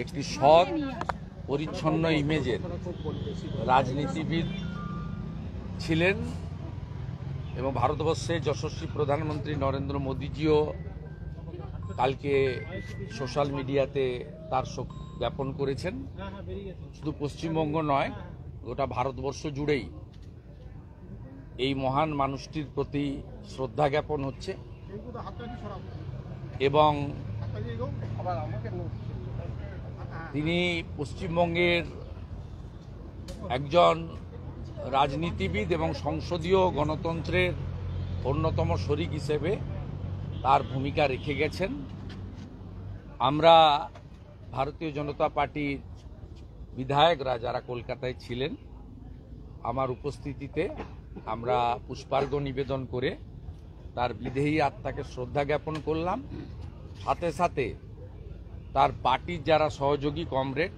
একটি সৎ পরিচ্ছন্ন ইমেজের রাজনীতিবিদ ছিলেন এবং ভারতবর্ষে যশস্বী প্রধানমন্ত্রী নরেন্দ্র মোদীজিও কালকে সোশ্যাল মিডিয়াতে তার শোক জ্ঞাপন করেছেন। শুধু পশ্চিমবঙ্গ নয়, গোটা ভারতবর্ষ জুড়েই এই মহান মানুষটির প্রতি শ্রদ্ধা জ্ঞাপন হচ্ছে এবং তিনি পশ্চিমবঙ্গের একজন রাজনীতিবিদ এবং সংসদীয় গণতন্ত্রের অন্যতম শরিক হিসেবে তার ভূমিকা রেখে গেছেন। আমরা ভারতীয় জনতা পার্টির বিধায়করা যারা কলকাতায় ছিলেন, আমার উপস্থিতিতে আমরা পুষ্পার্ঘ্য নিবেদন করে তার বিদেহী আত্মাকে শ্রদ্ধা জ্ঞাপন করলাম। সাথে সাথে তার পার্টির যারা সহযোগী কমরেড,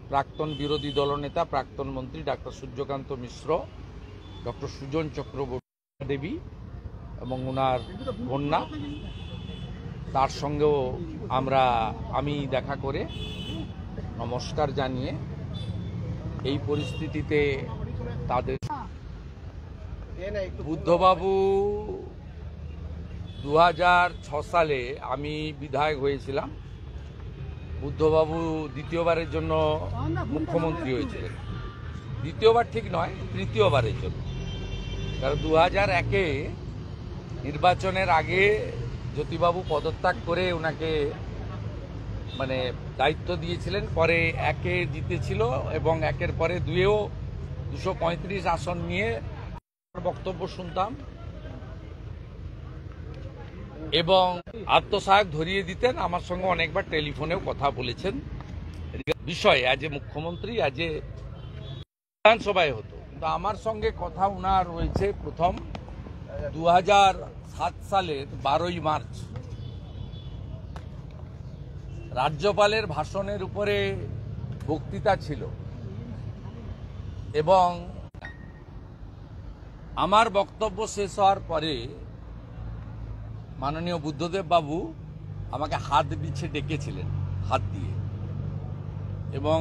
প্রাক্তন বিরোধী দলনেতা প্রাক্তন মন্ত্রী ডাক্তার সূর্যকান্ত মিশ্র, ডক্টর সুজন চক্রবর্তী দেবী এবং ওনার কন্যা, তার সঙ্গেও আমি দেখা করে নমস্কার জানিয়ে এই পরিস্থিতিতে তাদের বুদ্ধবাবু 2006 সালে আমি বিধায়ক হয়েছিলাম। বুদ্ধবাবু দ্বিতীয়বারের জন্য মুখ্যমন্ত্রী হয়েছিলেন। দ্বিতীয়বার ঠিক নয়, তৃতীয়বারের জন্য। কারণ 2001-এ নির্বাচনের আগে জ্যোতিবাবু পদত্যাগ করে ওনাকে দায়িত্ব দিয়েছিলেন। পরে 1-এ জিতেছিল এবং 1-এর পরে 2-এও 235 আসন নিয়ে বক্তব্য শুনতাম এবং আত্মসহায়ক ধরিয়ে দিতেন। আমার সঙ্গে অনেকবার টেলিফোনেও কথা বলেছেন বিষয় অ্যাজ এ মুখ্যমন্ত্রী, অ্যাজ এ বিধানসভায় হতো। কিন্তু আমার সঙ্গে কথা ওনার হয়েছে প্রথম 2007 সালের 12ই মার্চ। রাজ্যপালের ভাষণের উপরে বক্তৃতা ছিল এবং আমার বক্তব্য শেষ হওয়ার পরে মাননীয় বুদ্ধদেব বাবু আমাকে হাত বিছে ডেকেছিলেন, হাত দিয়ে। এবং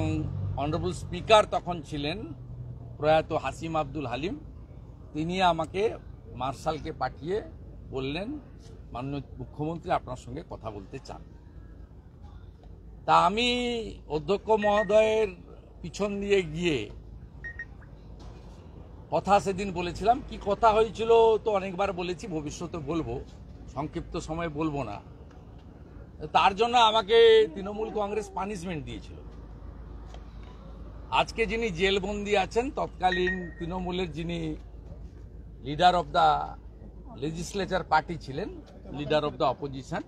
অনারেবল স্পিকার তখন ছিলেন প্রয়াত হাসিম আব্দুল হালিম। তিনি আমাকে মার্শালকে পাঠিয়ে বললেন, মাননীয় মুখ্যমন্ত্রী আপনার সঙ্গে কথা বলতে চান। তা আমি অধ্যক্ষ মহোদয়ের পিছন দিয়ে গিয়ে কথা সেদিন বলেছিলাম। কি কথা হয়েছিল তো অনেকবার বলেছি, ভবিষ্যতে বলবো, সংক্ষিপ্ত সময় বলবো না। তার জন্য আমাকে তৃণমূল কংগ্রেস পানিশমেন্ট দিয়েছিল। আজকে যিনি জেলবন্দি আছেন, তৎকালীন তৃণমূলের যিনি leader of the legislature party ছিলেন, লিডার অব দ্য অপোজিশন,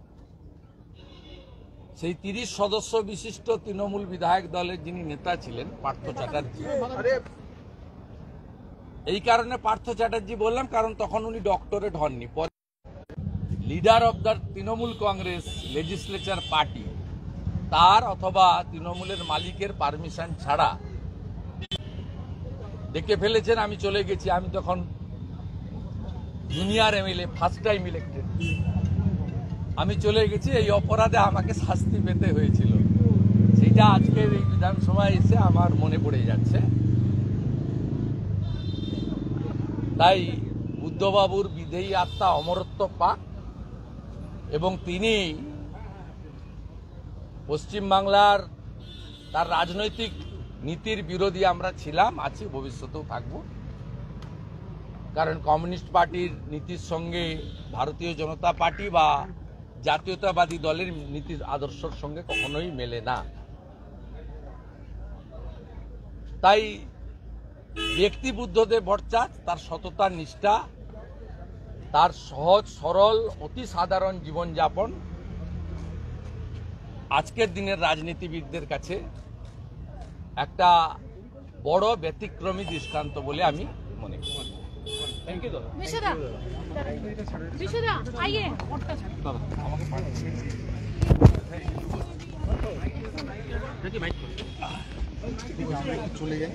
সেই 30 সদস্য বিশিষ্ট তৃণমূল বিধায়ক দলের যিনি নেতা ছিলেন পার্থ চ্যাটার্জি। এই কারণে পার্থ চ্যাটার্জি বললাম, কারণ তখন উনি ডক্টরেট হননি। পরে leader of the Trinamool Congress legislature party তার অথবা তৃণমূলের মালিকের পারমিশন ছাড়া ডেকে ফেলেছেন। আমি চলে গেছি। আমি তখন junior MLA, first time elected. আমি চলে গেছি। এই অপরাধে আমাকে শাস্তি পেতে হয়েছিল। সেটা আজকের এই বিধানসভায় এসে আমার মনে পড়ে যাচ্ছে। তাই বুদ্ধবাবুর বিদেহী আত্মা অমরত্ব পাক এবং তিনি পশ্চিমবাংলার তার রাজনৈতিক নীতির বিরোধী আমরা ছিলাম, আছি, ভবিষ্যতেও থাকব। কারণ কমিউনিস্ট পার্টির নীতির সঙ্গে ভারতীয় জনতা পার্টি বা জাতীয়তাবাদী দলের নীতির আদর্শের সঙ্গে কখনোই মেলে না। তাই ব্যক্তি বুদ্ধদেব ভট্টাচার্য, তার সততা, নিষ্ঠা, তার সহজ সরল অতি সাধারণ জীবনযাপন আজকের দিনের রাজনীতিবিদদের কাছে একটা বড় ব্যতিক্রমী দৃষ্টান্ত বলে আমি মনে করি। চলে যাই।